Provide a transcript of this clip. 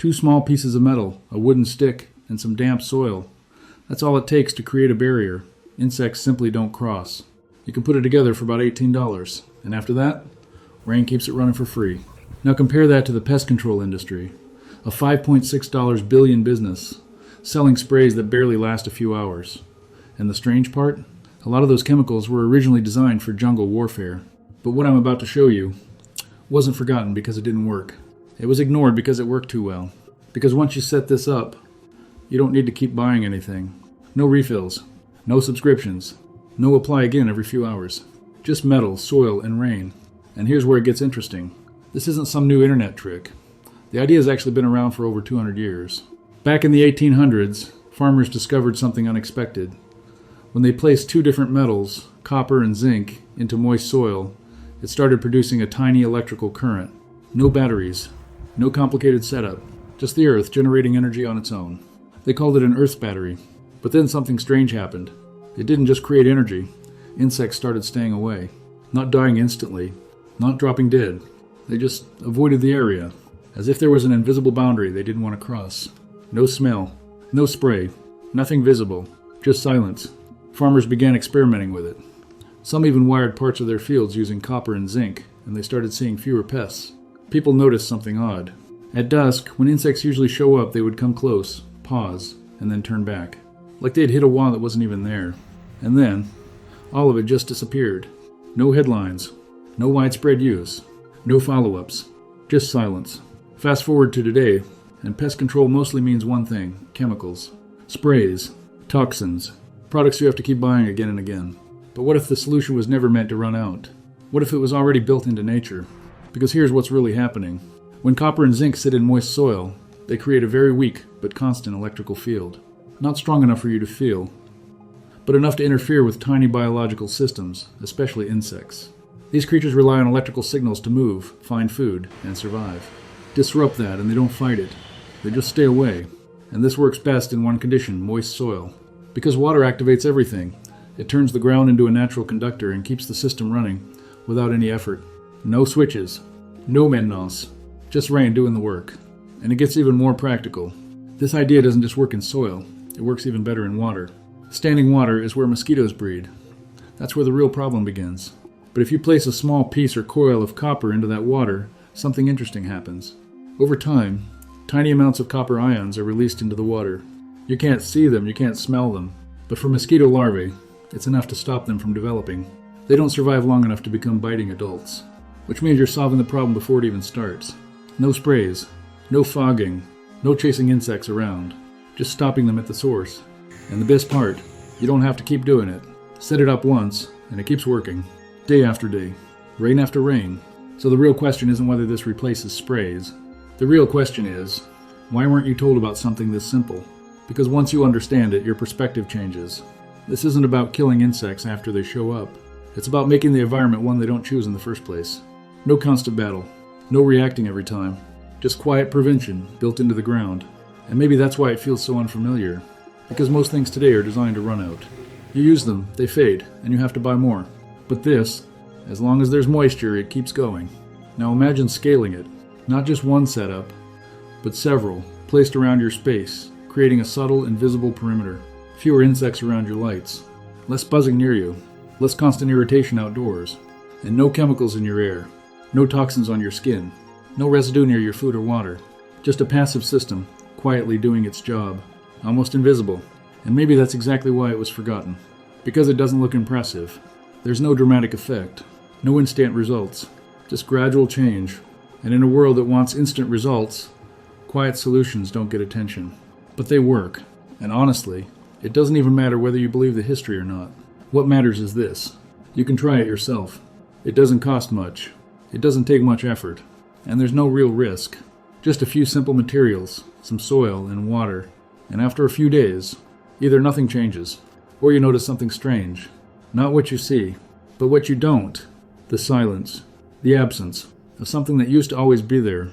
2 small pieces of metal, a wooden stick, and some damp soil. That's all it takes to create a barrier. Insects simply don't cross. You can put it together for about $18, and after that, Rain keeps it running for free. Now compare that to the pest control industry, a $5.6 billion business, selling sprays that barely last a few hours. And the strange part? A lot of those chemicals were originally designed for jungle warfare. But what I'm about to show you wasn't forgotten because it didn't work. It was ignored because it worked too well. Because once you set this up, you don't need to keep buying anything. No refills, no subscriptions, no apply again every few hours. Just metal, soil, and rain. And here's where it gets interesting. This isn't some new internet trick. The idea has actually been around for over 200 years. Back in the 1800s, farmers discovered something unexpected. When they placed 2 different metals, copper and zinc, into moist soil, it started producing a tiny electrical current. No batteries, no complicated setup, just the earth generating energy on its own. They called it an earth battery. But then something strange happened. It didn't just create energy. Insects started staying away. Not dying instantly, not dropping dead. They just avoided the area, as if there was an invisible boundary they didn't want to cross. No smell, no spray, nothing visible, just silence. Farmers began experimenting with it. Some even wired parts of their fields using copper and zinc, and they started seeing fewer pests. People noticed something odd. At dusk, when insects usually show up, they would come close, pause, and then turn back. Like they'd hit a wall that wasn't even there. And then, all of it just disappeared. No headlines, no widespread use, no follow-ups, just silence. Fast forward to today, and pest control mostly means one thing: chemicals, sprays, toxins, products you have to keep buying again and again. But what if the solution was never meant to run out? What if it was already built into nature? Because here's what's really happening. When copper and zinc sit in moist soil, they create a very weak but constant electrical field. Not strong enough for you to feel, but enough to interfere with tiny biological systems, especially insects. These creatures rely on electrical signals to move, find food, and survive. Disrupt that and they don't fight it. They just stay away. And this works best in one condition: moist soil. Because water activates everything, it turns the ground into a natural conductor and keeps the system running without any effort. No switches, no maintenance, just rain doing the work. And it gets even more practical. This idea doesn't just work in soil, it works even better in water. Standing water is where mosquitoes breed. That's where the real problem begins. But if you place a small piece or coil of copper into that water, something interesting happens. Over time, tiny amounts of copper ions are released into the water. You can't see them, you can't smell them. But for mosquito larvae, it's enough to stop them from developing. They don't survive long enough to become biting adults. Which means you're solving the problem before it even starts. No sprays, no fogging, no chasing insects around. Just stopping them at the source. And the best part, you don't have to keep doing it. Set it up once, and it keeps working. Day after day, rain after rain. So the real question isn't whether this replaces sprays. The real question is, why weren't you told about something this simple? Because once you understand it, your perspective changes. This isn't about killing insects after they show up. It's about making the environment one they don't choose in the first place. No constant battle. No reacting every time. Just quiet prevention built into the ground. And maybe that's why it feels so unfamiliar. Because most things today are designed to run out. You use them, they fade, and you have to buy more. But this, as long as there's moisture, it keeps going. Now imagine scaling it. Not just one setup, but several, placed around your space, creating a subtle, invisible perimeter. Fewer insects around your lights. Less buzzing near you. Less constant irritation outdoors. And no chemicals in your air. No toxins on your skin. No residue near your food or water. Just a passive system, quietly doing its job. Almost invisible. And maybe that's exactly why it was forgotten. Because it doesn't look impressive. There's no dramatic effect. No instant results. Just gradual change. And in a world that wants instant results, quiet solutions don't get attention. But they work. And honestly, it doesn't even matter whether you believe the history or not. What matters is this. You can try it yourself. It doesn't cost much. It doesn't take much effort. And there's no real risk. Just a few simple materials, some soil and water. And after a few days, either nothing changes, or you notice something strange. Not what you see, but what you don't. The silence, the absence of something that used to always be there,